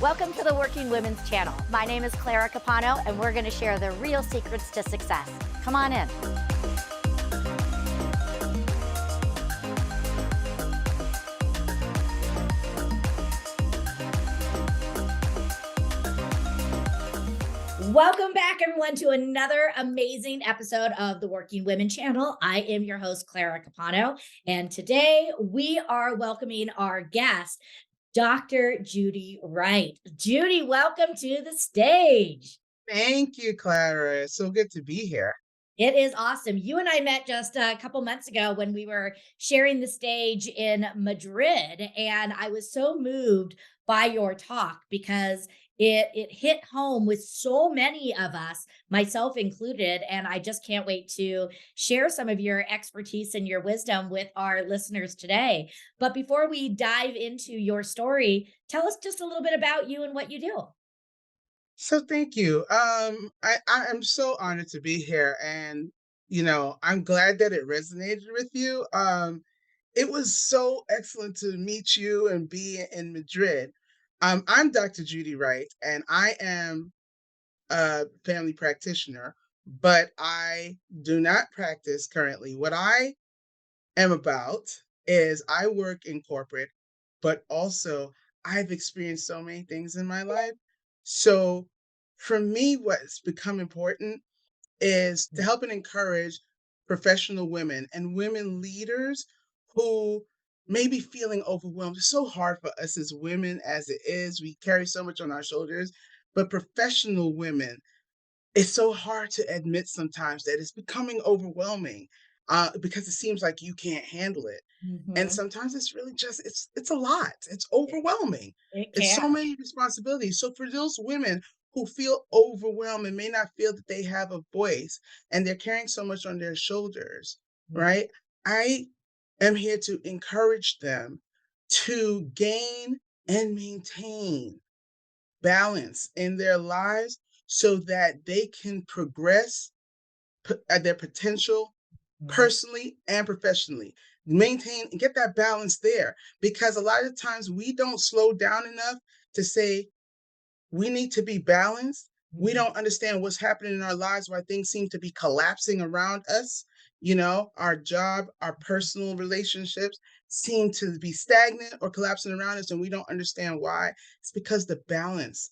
Welcome to the Working Women's Channel. My name is Clara Capano, and we're going to share the real secrets to success. Come on in. Welcome back, everyone, to another amazing episode of the Working Women Channel. I am your host, Clara Capano, and today we are welcoming our guest, Dr. Judy Wright. Judy, welcome to the stage. Thank you, Clara. It's so good to be here. It is awesome. You and I met just a couple months ago when we were sharing the stage in Madrid, and I was so moved by your talk because it hit home with so many of us, myself included, and I just can't wait to share some of your expertise and your wisdom with our listeners today. But before we dive into your story, tell us just a little bit about you and what you do. So thank you. I am so honored to be here, and I'm glad that it resonated with you. It was so excellent to meet you and be in Madrid. I'm Dr. Judy Wright, and I am a family practitioner, but I do not practice currently. What I am about is I work in corporate, but also I've experienced so many things in my life. So for me, what's become important is to help and encourage professional women and women leaders who may be feeling overwhelmed. It's so hard for us as women as it is. We carry so much on our shoulders, but professional women, it's so hard to admit sometimes that it's becoming overwhelming because it seems like you can't handle it. And Mhm. sometimes it's really just it's a lot. It's overwhelming. It It's can. so many responsibilities. So for those women who feel overwhelmed and may not feel that they have a voice and they're carrying so much on their shoulders, Mhm. right? I am here to encourage them to gain and maintain balance in their lives so that they can progress at their potential Mhm. personally and professionally. Maintain and get that balance there because a lot of times we don't slow down enough to say we need to be balanced. We Mhm. don't understand what's happening in our lives, why things seem to be collapsing around us. Our job, our personal relationships seem to be stagnant or collapsing around us, and we don't understand why. It's because the balance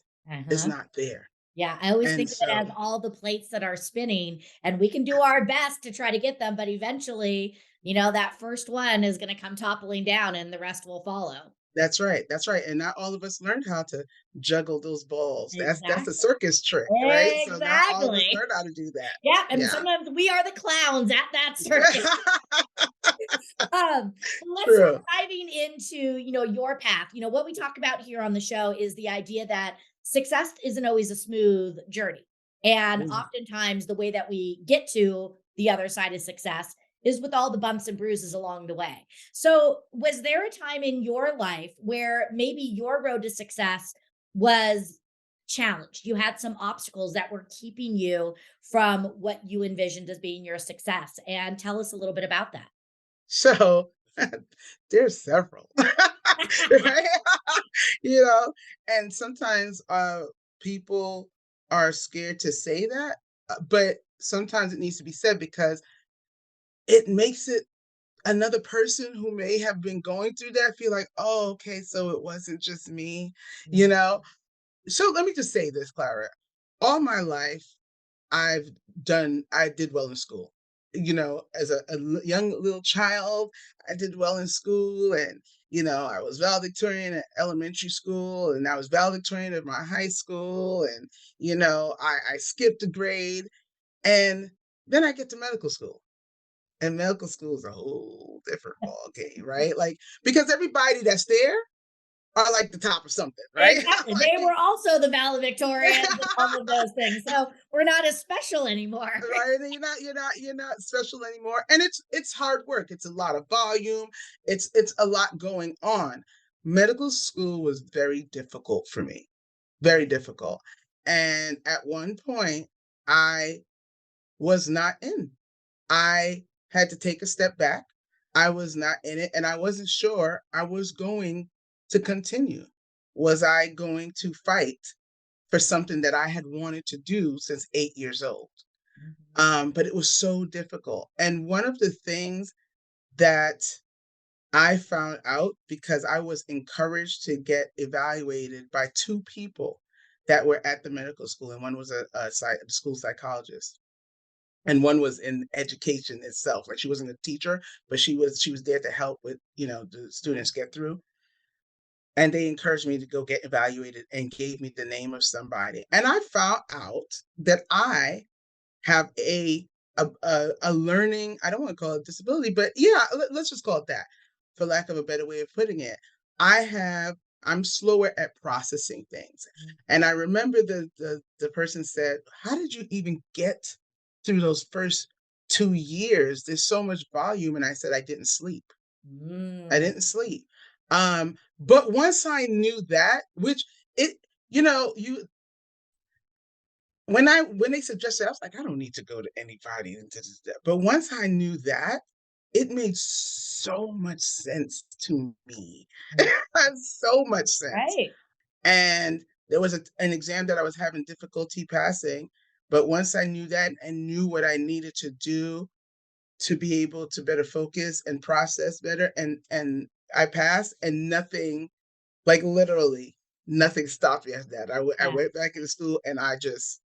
is Uh-huh. not there. Yeah, I always And think of it as so all the plates that are spinning, and we can do our best to try to get them, but eventually, that first one is gonna come toppling down and the rest will follow. that's right. That's right. And not all of us learned how to juggle those balls. That's a Exactly. circus trick, right? So not all of us Exactly. learn how to do that. Yeah, and Yeah. sometimes we are the clowns at that circus. Let's start True. diving into, your path. What we talk about here on the show is the idea that success isn't always a smooth journey. And Mm. oftentimes the way that we get to the other side of success is with all the bumps and bruises along the way. So, was there a time in your life where maybe your road to success was challenged? You had some obstacles that were keeping you from what you envisioned as being your success. And tell us a little bit about that. So there's several. Right? You know, and sometimes people are scared to say that, but sometimes it needs to be said because it makes it another person who may have been going through that feel like, oh, okay, so it wasn't just me, you know? So let me just say this, Clara. All my life, I did well in school. As a young little child, I did well in school and, I was valedictorian at elementary school and I was valedictorian at my high school. And, I skipped a grade and then I get to medical school. And medical school is a whole different ball game, right? Like, because everybody that's there are like the top of something, right? Exactly. They Like, were also the valedictorians and all of those things. So we're not as special anymore. right? And you're not special anymore. And it's hard work. It's a lot of volume. It's a lot going on. Medical school was very difficult for me. Very difficult. And at one point, I was not in. I had to take a step back. I was not in it, and I wasn't sure I was going to continue. was I going to fight for something that I had wanted to do since 8 years old. Mhm. But it was so difficult. And one of the things that I found out because I was encouraged to get evaluated by 2 people that were at the medical school, and one was a school psychologist, and one was in education itself. Like, she wasn't a teacher, but she was there to help with, the students get through, and they encouraged me to go get evaluated and gave me the name of somebody, and I found out that I have a learning, I don't wanna call it disability, but yeah, let's just call it that, for lack of a better way of putting it. I have I'm slower at processing things, and I remember the person said, "How did you even get through those first 2 years? There's so much volume," and I said, "I didn't sleep. I Mm. didn't sleep." But once I knew that, which it you when they suggested, I was like, "I don't need to go to anybody into this depth." But once I knew that, it made so much sense to me. Mm. It had so much sense. Right. And there was an exam that I was having difficulty passing, but once I knew that and knew what I needed to do to be able to better focus and process better, and I passed, and nothing, like, literally nothing stopped me after that. I Yeah. went back into school and I just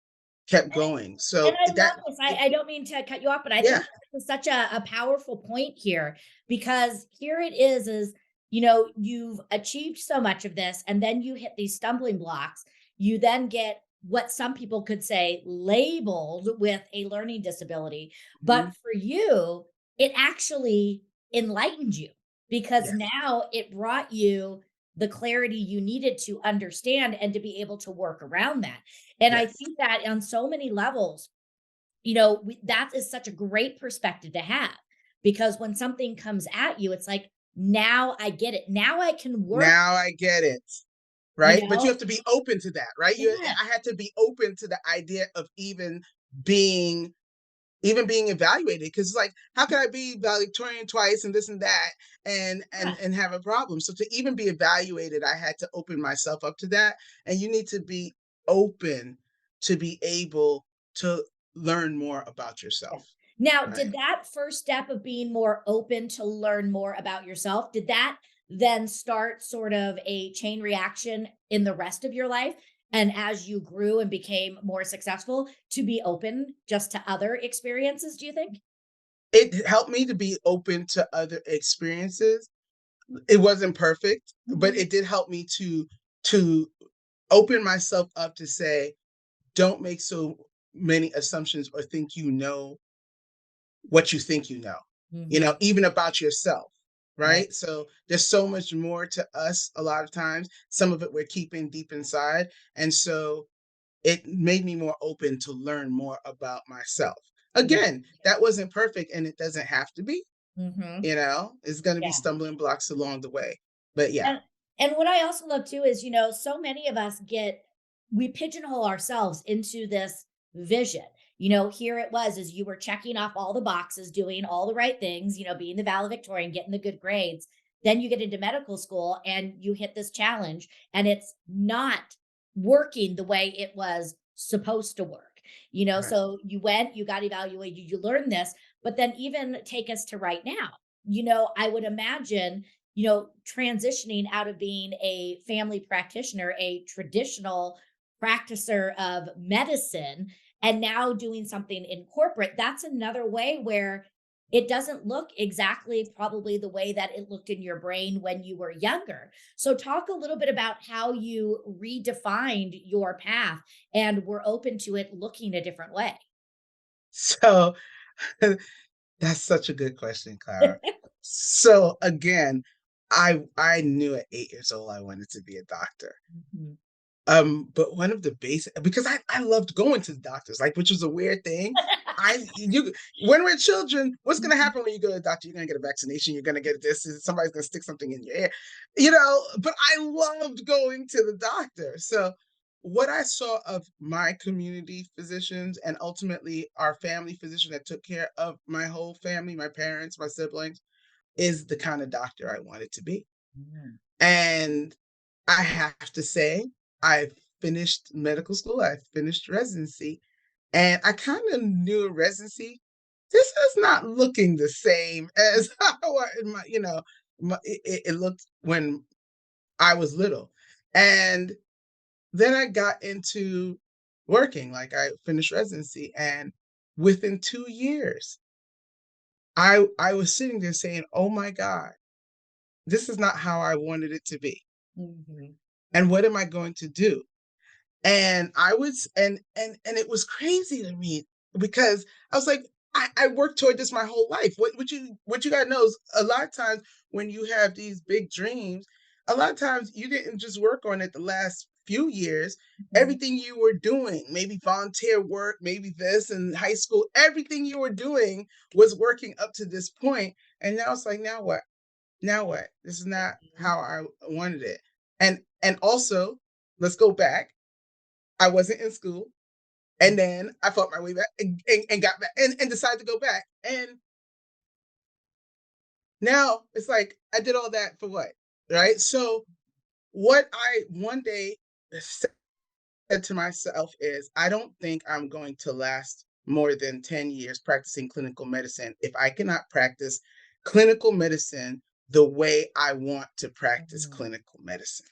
kept going. And So I that love this. it I don't mean to cut you off, but I yeah, think this is such a powerful point here because here it is, you've achieved so much of this, and then you hit these stumbling blocks. You then get what some people could say labeled with a learning disability. But mhm, for you, it actually enlightened you because yes, now it brought you the clarity you needed to understand and to be able to work around that. And I yes. think that on so many levels, that is such a great perspective to have because when something comes at you, it's like, now I get it. Now I can work, Now I get it, you right? But you know? have to be open to that, right? Yeah. I had to be open to the idea of being being evaluated, because it's like, how can I be valedictorian twice and this and that, Yeah. and have a problem? So to even be evaluated, I had to open myself up to that, and you need to be open to be able to learn more about Yeah. yourself, Now, right? did that first step of being more open to learn more about yourself, did that then start sort of a chain reaction in the rest of your life? And as you grew and became more successful, to be open just to other experiences, do you think? It helped me to be open to other experiences. It wasn't perfect, but Mhm. it did help me to open myself up to say, don't make so many assumptions or think you know what you think you know, Mhm. even about yourself, Right. right? So there's so much more to us a lot of times. Some of it we're keeping deep inside. And so it made me more open to learn more about myself. Yeah. Again, that wasn't perfect and it doesn't have to be, Mhm. it's going to be Yeah. stumbling blocks along the way. But yeah. And and what I also love too is, so many of us we pigeonhole ourselves into this vision. Here it was as you were checking off all the boxes, doing all the right things, being the valedictorian, getting the good grades. Then you get into medical school and you hit this challenge and it's not working the way it was supposed to work. Right. So you went, you got evaluated, you learned this, but then even take us to right now. I would imagine transitioning out of being a family practitioner, a traditional practicer of medicine, and now doing something in corporate, that's another way where it doesn't look exactly probably the way that it looked in your brain when you were younger. So, talk a little bit about how you redefined your path and were open to it looking a different way. So that's such a good question, Clara. So again, I knew at 8 years old I wanted to be a doctor. Mhm. But one of the basic, because I loved going to the doctors, like, which was a weird thing. When we're children, what's gonna Mhm. happen when you go to the doctor? You're gonna get a vaccination, you're gonna get this, somebody's gonna stick something in your ear, but I loved going to the doctor. So what I saw of my community physicians and ultimately our family physician that took care of my whole family, my parents, my siblings, is the kind of doctor I wanted to be. Mhm. And I have to say, I finished medical school, I finished residency, and I kind of knew in residency, this is not looking the same as how it looked when I was little. And then I got into working, like I finished residency, and within 2 years, I was sitting there saying, "Oh my God, this is not how I wanted it to be. Mhm. And what am I going to do?" And I was and it was crazy to me because I was like, I worked toward this my whole life. What you gotta know is a lot of times when you have these big dreams, a lot of times you didn't just work on it the last few years. Mhm. Everything you were doing, maybe volunteer work, maybe this in high school, everything you were doing was working up to this point. And now it's like, now what? Now what? This is not Mhm. how I wanted it. And also, let's go back. I wasn't in school. And then I fought my way back and got back and decided to go back. And now it's like I did all that for what? Right. So what I one day said to myself is I don't think I'm going to last more than 10 years practicing clinical medicine if I cannot practice clinical medicine the way I want to practice Mhm. clinical medicine.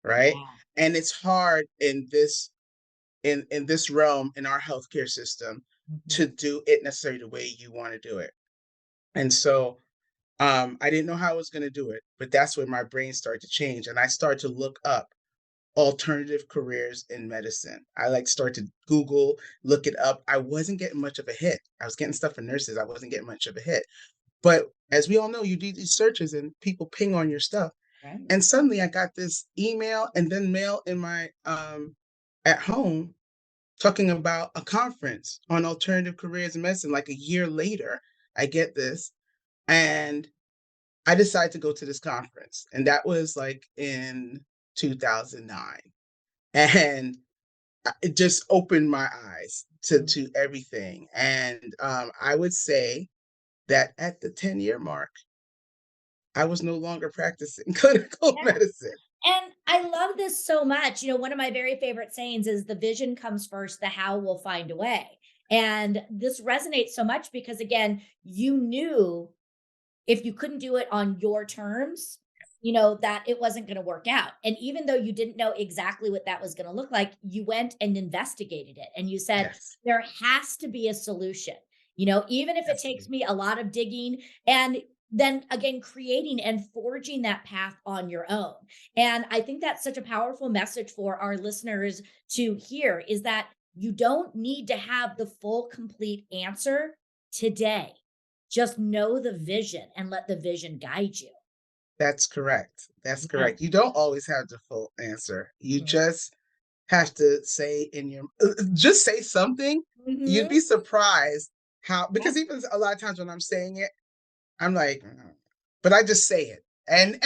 Right. Yeah. And it's hard in this realm in our healthcare system Mhm. to do it necessarily the way you want to do it. And so I didn't know how I was going to do it, but that's when my brain started to change and I started to look up alternative careers in medicine. I like start to Google, look it up. I wasn't getting much of a hit. I was getting stuff for nurses. I wasn't getting much of a hit. But as we all know, you do these searches and people ping on your stuff. Right. And suddenly I got this email and then mail in my at home talking about a conference on alternative careers in medicine. Like a year later, I get this, and I decided to go to this conference, and that was like in 2009, and it just opened my eyes Mhm. to everything. And I would say that at the 10-year mark, I was no longer practicing clinical Yeah. medicine. And I love this so much. One of my very favorite sayings is the vision comes first, the how will find a way. And this resonates so much because, again, you knew if you couldn't do it on your terms, that it wasn't going to work out. And even though you didn't know exactly what that was going to look like, you went and investigated it and you said, Yes, there has to be a solution, even if it takes absolutely. me a lot of digging and then again, creating and forging that path on your own. And I think that's such a powerful message for our listeners to hear is that you don't need to have the full, complete answer today. Just know the vision and let the vision guide you. That's correct. That's Yeah. correct. You don't always have the full answer. You Mhm. just have to say in your just say something. You'd Mhm. be surprised how Yeah. because even a lot of times when I'm saying it, I'm like, "Mm," but I just say it. And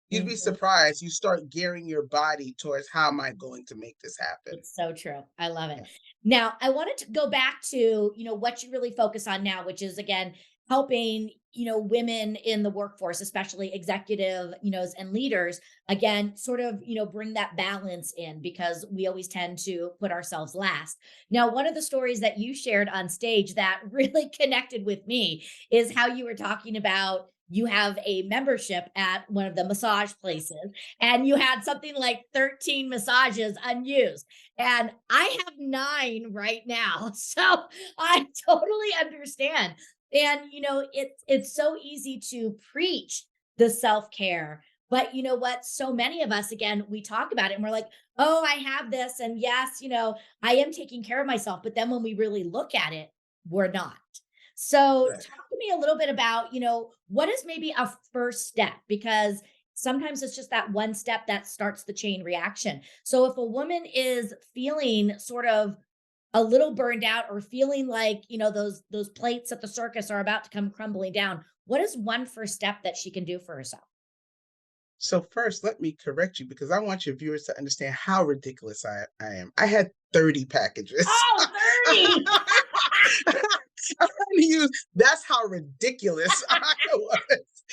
you'd be Mhm. surprised. You start gearing your body towards how am I going to make this happen? It's so true. I love it. Yeah. Now, I wanted to go back to, what you really focus on now, which is again helping, women in the workforce, especially executive, and leaders, again, sort of, bring that balance in because we always tend to put ourselves last. Now, one of the stories that you shared on stage that really connected with me is how you were talking about you have a membership at one of the massage places and you had something like 13 massages unused and I have 9 right now. So I totally understand. And it's so easy to preach the self-care. But you know what? So many of us, again, we talk about it and we're like, oh, I have this. And yes, I am taking care of myself. But then when we really look at it, we're not. So Right. talk to me a little bit about, what is maybe a first step? Because sometimes it's just that one step that starts the chain reaction. So if a woman is feeling sort of a little burned out or feeling like, those plates at the circus are about to come crumbling down, what is one first step that she can do for herself? So first, let me correct you because I want your viewers to understand how ridiculous I am. I had 30 packages. Oh, 30. I had to use that's how ridiculous I was.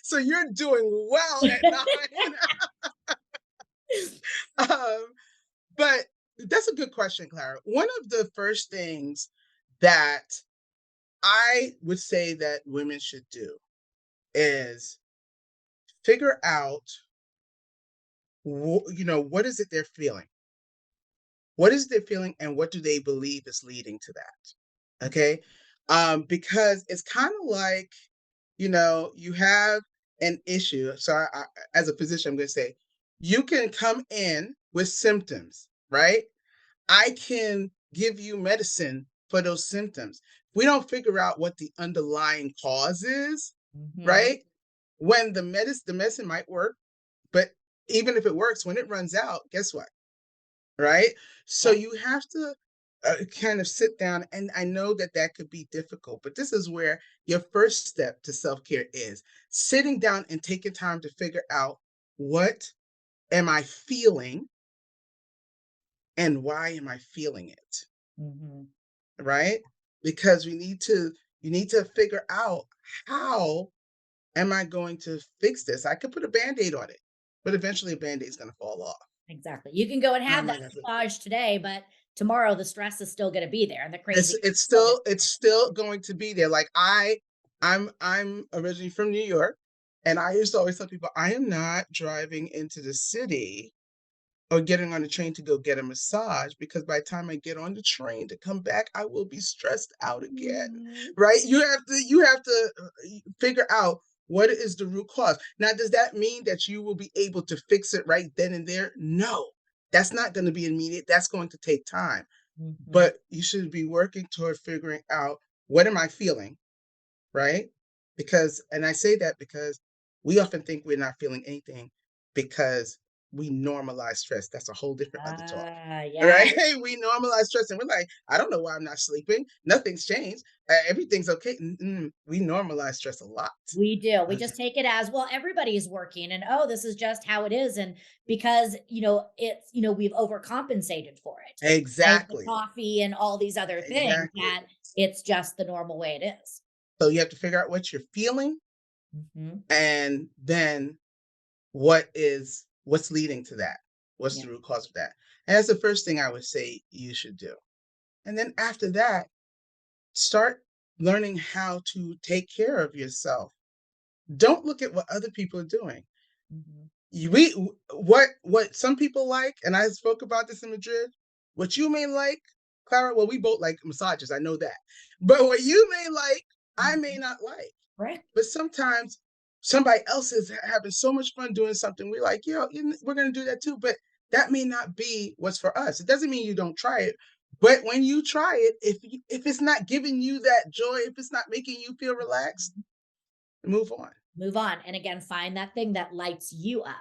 So you're doing well at 9. Um, but that's a good question, Clara. One of the first things that I would say that women should do is figure out, what is it they're feeling? What is their feeling and what do they believe is leading to that? Okay. Because it's kind of like, you have an issue. So as a physician, I'm going to say, you can come in with symptoms, right? I can give you medicine for those symptoms. If we don't figure out what the underlying cause is, Mhm. right? When the medicine might work, but even if it works, when it runs out, guess what? Right? So Yeah. you have to kind of sit down, and I know that that could be difficult, but this is where your first step to self-care is sitting down and taking time to figure out, what am I feeling and why am I feeling it? Mhm. Right? Because you need to figure out, how am I going to fix this? I could put a band-aid on it, but eventually a band-aid's going to fall off. Exactly. You can go and How have am I that going to massage today, but tomorrow the stress is still gonna be there and the It's crazy it's is still gonna still it's still going to be there. Like, I'm originally from New York, and I used to always tell people, I am not driving into the city or getting on the train to go get a massage, because by the time I get on the train to come back, I will be stressed out again. Mhm. Right? You have to figure out what is the root cause. Now, does that mean that you will be able to fix it right then and there? No. That's not going to be immediate. That's going to take time. Mhm. But you should be working toward figuring out, what am I feeling, right? Because, and I say that because we often think we're not feeling anything because we normalize stress. That's a whole different other talk. Ah, yeah. Right? We normalize stress and we're like, I don't know why I'm not sleeping. Nothing's changed. Everything's okay. Mm-mm. We normalize stress a lot. We do. We Okay. just take it as, well, everybody's working and, oh, this is just how it is. And because, it's, we've overcompensated for it, right? The Exactly. coffee and all these other things Exactly. that it's just the normal way it is. So you have to figure out what you're feeling, Mhm. and then what's leading to that? What's Yeah. the root cause of that? And that's the first thing I would say you should do. And then after that, start learning how to take care of yourself. Don't look at what other people are doing. Mhm. What some people like, and I spoke about this in Madrid. What you may like, Clara. Well, we both like massages. I know that. But what you may like, I may Mhm. not like. Correct. But sometimes somebody else is having so much fun doing something. We're like, we're going to do that too. But that may not be what's for us. It doesn't mean you don't try it. But when you try it, if it's not giving you that joy, if it's not making you feel relaxed, move on. Move on. And again, find that thing that lights you up.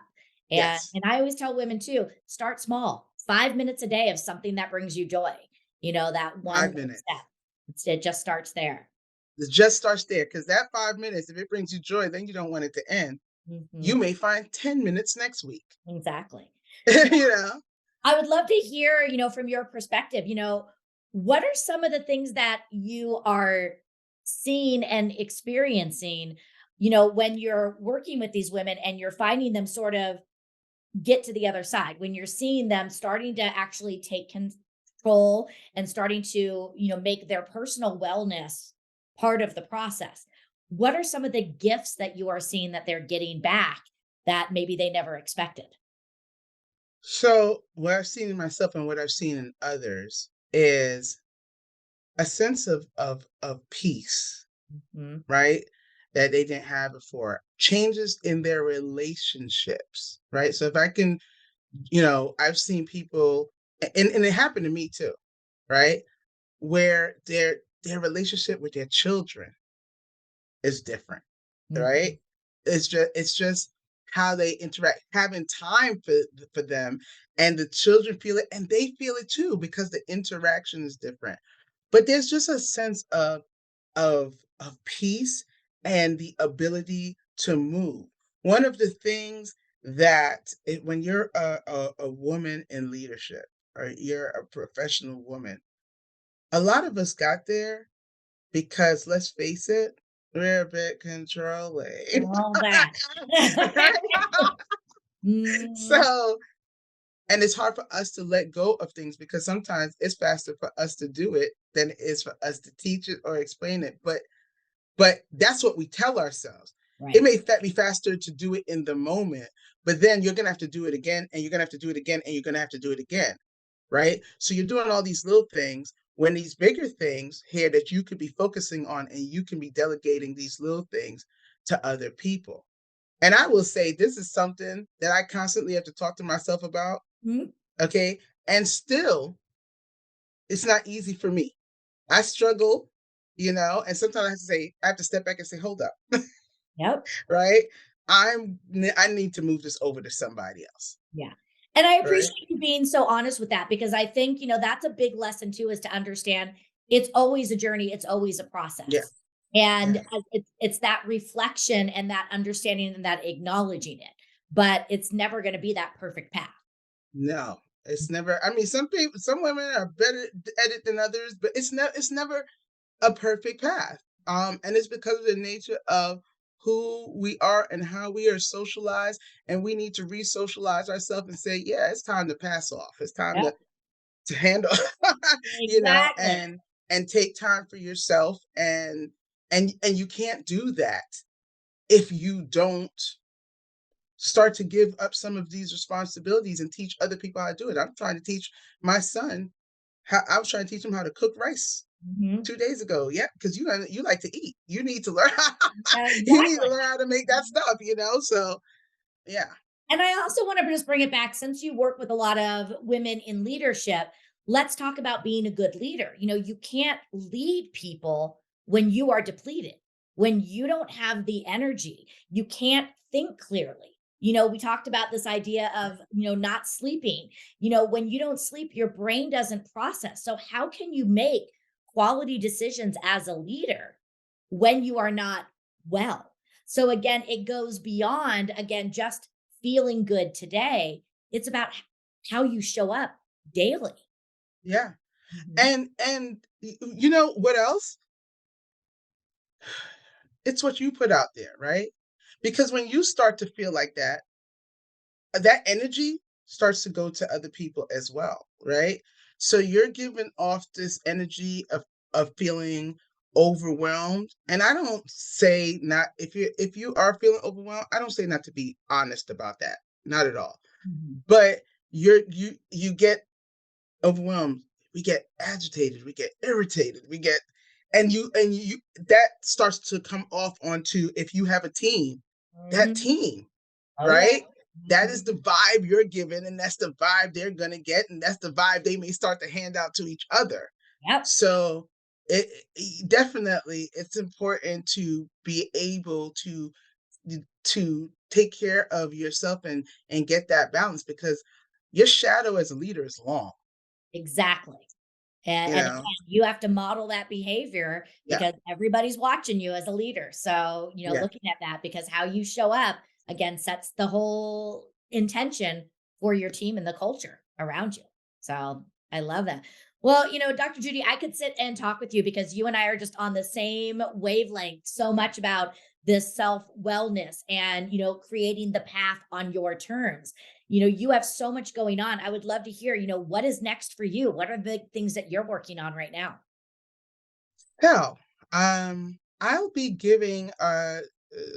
And Yes, and I always tell women too, start small. 5 minutes a day of something that brings you joy. That one five little step. minutes. It just starts there. It just starts there, because that 5 minutes, if it brings you joy, then you don't want it to end. You Mhm. may find 10 minutes next week. Exactly. you know? I would love to hear, from your perspective, what are some of the things that you are seeing and experiencing, when you're working with these women and you're finding them sort of get to the other side, when you're seeing them starting to actually take control and starting to, make their personal wellness part of the process. What are some of the gifts that you are seeing that they're getting back that maybe they never expected? So, what I've seen in myself and what I've seen in others is a sense of peace, Mhm. right? That they didn't have before. Changes in their relationships, right? So if I can, I've seen people, and it happened to me too, right? Where their relationship with their children is different, right? Mhm. It's just how they interact, having time for them, and the children feel it, and they feel it too, because the interaction is different. But there's just a sense of peace and the ability to move. One of the things when you're a woman in leadership, or you're a professional woman, a lot of us got there because, let's face it, we're a bit controlling. All that. Mm, So, and it's hard for us to let go of things because sometimes it's faster for us to do it than it is for us to teach it or explain it. But that's what we tell ourselves. It right. may be faster to do it in the moment, but then you're gonna have to do it again, and you're gonna have to do it again, and you're gonna have to do it again, right? So you're doing all these little things when these bigger things here that you could be focusing on, and you can be delegating these little things to other people. And I will say this is something that I constantly have to talk to myself about, Mhm. okay? And still, it's not easy for me. I struggle, and sometimes I have to say, I have to step back and say, hold up, Yep. right? I need to move this over to somebody else, Yeah. And I right? appreciate you being so honest with that because I think, that's a big lesson too is to understand it's always a journey, it's always a Yeah, process. And yeah. it's that reflection and that understanding and that acknowledging it. But it's never going to be that perfect path. No, it's never. I mean, some women are better at it than others, but it's never a perfect path. And it's because of the nature of who we are and how we are socialized, and we need to re-socialize ourselves and say, yeah, it's time to pass off. It's time Yep. to handle, you know, Exactly. and take time for yourself, and you can't do that if you don't start to give up some of these responsibilities and teach other people how to do it. I'm trying to teach my son how I was trying to teach him how to cook rice Mhm. 2 days ago. Yeah, because you like to eat. You need to learn you need to Exactly. learn how to make that stuff. So, yeah. And I also want to just bring it back since you work with a lot of women in leadership, let's talk about being a good leader. You can't lead people when you are depleted, when you don't have the energy, you can't think clearly. We talked about this idea of, not sleeping. When you don't sleep, your brain doesn't process. So, how can you make quality decisions as a leader when you are not well? So, again, it goes beyond, again, just feeling good today. It's about how you show up daily. Yeah. Mhm. And you know what else? It's what you put out there, right? Because when you start to feel like that, that energy starts to go to other people as well, right? So you're giving off this energy of feeling overwhelmed. And I don't say not if you are feeling overwhelmed, I don't say not to be honest about that. Not at all. Mhm. But you get overwhelmed. We get agitated, we get irritated, we get and you that starts to come off onto if you have a team, that Mhm. team, Oh, yeah. right? That is Mhm. the vibe you're giving, and that's the vibe they're gonna get, and that's the vibe they may start to hand out to each other. Yep. So definitely it's important to be able to take care of yourself and get that balance because your shadow as a leader is long, Exactly. And again, you know. you have to model that behavior Yeah, because everybody's watching you as a leader. So, yeah, looking at that because how you show up again sets the whole intention for your team and the culture around you. So, I love that. Well, Dr. Judy, I could sit and talk with you because you and I are just on the same wavelength so much about this self wellness and, creating the path on your terms. You have so much going on. I would love to hear, what is next for you? What are the things that you're working on right now? so I'll be giving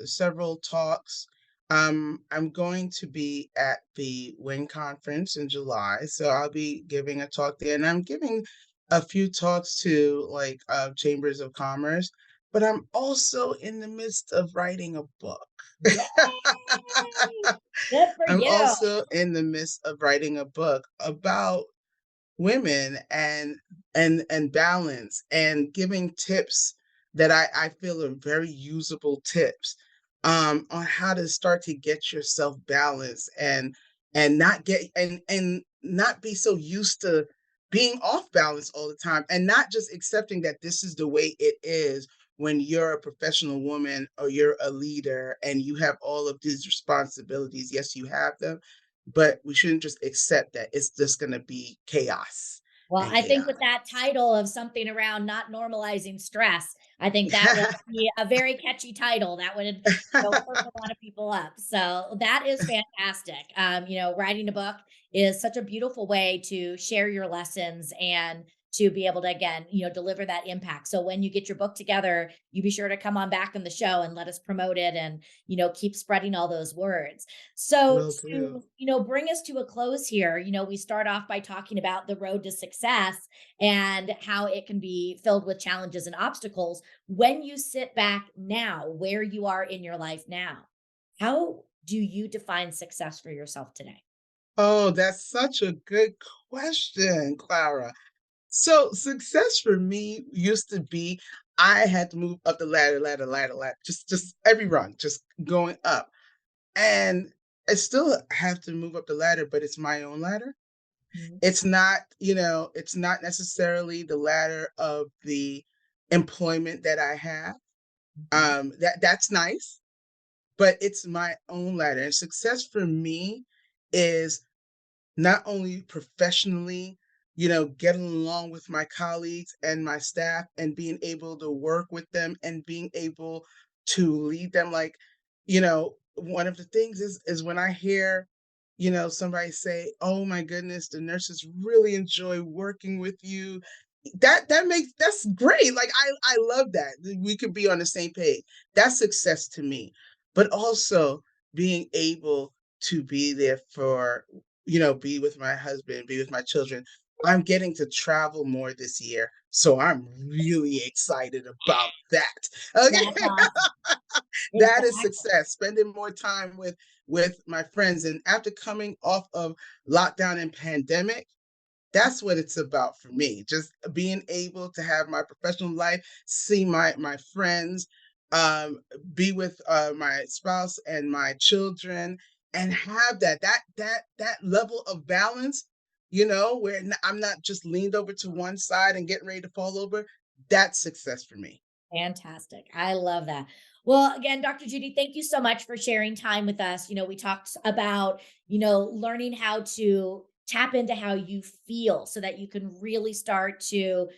several talks. I'm going to be at the WIN conference in July, so I'll be giving a talk there, and I'm giving a few talks to like chambers of commerce, but I'm also in the midst of writing a book. Yay! Good for I'm you. also in the midst of writing a book about women and balance and giving tips that I feel are very usable tips on how to start to get yourself balanced and not get and not be so used to being off balance all the time and not just accepting that this is the way it is when you're a professional woman or you're a leader and you have all of these responsibilities. Yes, you have them, but we shouldn't just accept that it's just going to be chaos. Well, And I think yeah. with that title of something around not normalizing stress, I think that would be a very catchy title that would, perk a lot of people up. So that is fantastic. Writing a book is such a beautiful way to share your lessons and to be able to, again, deliver that impact. So when you get your book together, you be sure to come on back on the show and let us promote it and, keep spreading all those words. So Will do. to, bring us to a close here, we start off by talking about the road to success and how it can be filled with challenges and obstacles. When you sit back now, where you are in your life now, how do you define success for yourself today? Oh, that's such a good question, Clara. So success for me used to be I had to move up the ladder, ladder, ladder, ladder, just every rung, just going up. And I still have to move up the ladder, but it's my own ladder. Mhm, It's not, it's not necessarily the ladder of the employment that I have. mhm, That's nice, but it's my own ladder. And success for me is not only professionally, getting along with my colleagues and my staff and being able to work with them and being able to lead them. Like, one of the things is when I hear, somebody say, "Oh my goodness, the nurses really enjoy working with you." That's great. Like I love that. We could be on the same page. That's success to me. But also being able to be there for be with my husband, be with my children. I'm getting to travel more this year, so I'm really excited about that. that's Okay, awesome. that is Exactly. success. Spending more time with my friends, and after coming off of lockdown and pandemic, that's what it's about for me. Just being able to have my professional life, see my friends, um, be with my spouse and my children, and have that level of balance. Where I'm not just leaned over to one side and getting ready to fall over. That's success for me. Fantastic. I love that. Well, again, Dr. Judy, thank you so much for sharing time with us. We talked about, learning how to tap into how you feel so that you can really start to,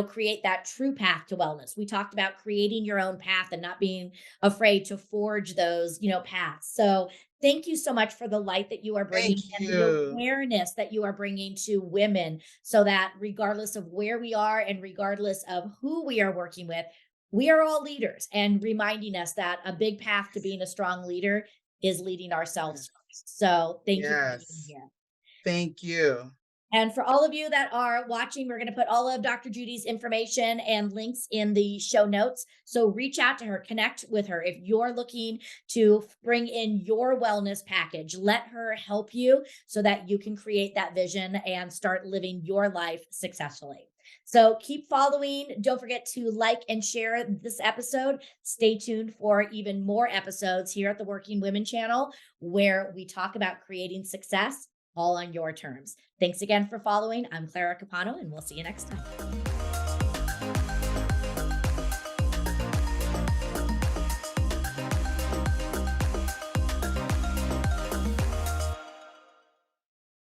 create that true path to wellness. We talked about creating your own path and not being afraid to forge those, paths. So, thank you so much for the light that you are bringing Thank and the you. awareness that you are bringing to women so that regardless of where we are and regardless of who we are working with, we are all leaders and reminding us that a big path to being a strong leader is leading ourselves Yes. first. So thank you for being Yes. here. Thank you. And for all of you that are watching, we're going to put all of Dr. Judy's information and links in the show notes. So reach out to her, connect with her. If you're looking to bring in your wellness package, let her help you so that you can create that vision and start living your life successfully. So keep following. Don't forget to like and share this episode. Stay tuned for even more episodes here at the Working Women channel, where we talk about creating success all on your terms. Thanks again for following. I'm Clara Capano, and we'll see you next time.